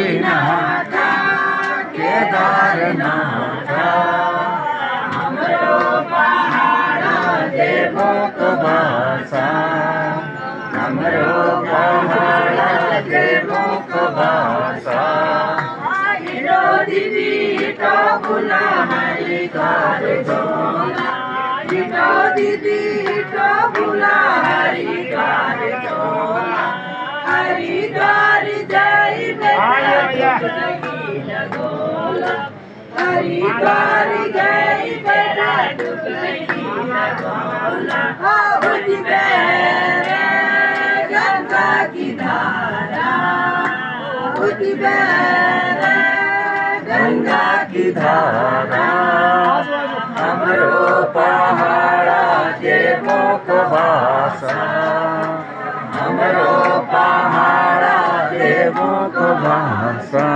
बद्रीनाथ केदारनाथ हमरो पहाड़ देवो को बासा हमरो पहाड़ देवो को बासा हिरो दीदी तो बुला हरि घर जोला हिरो दीदी तो बुला हरि घर जोला हरिद्वार जाई बेटा लगोला हरिद्वार जाई बेटा लगोला होती बेरे गंगा की धारा होती बेरे गंगा की धारा हमरो पहाड़ा देवो को बासा हमरो पहाड़ा देवो को बासा।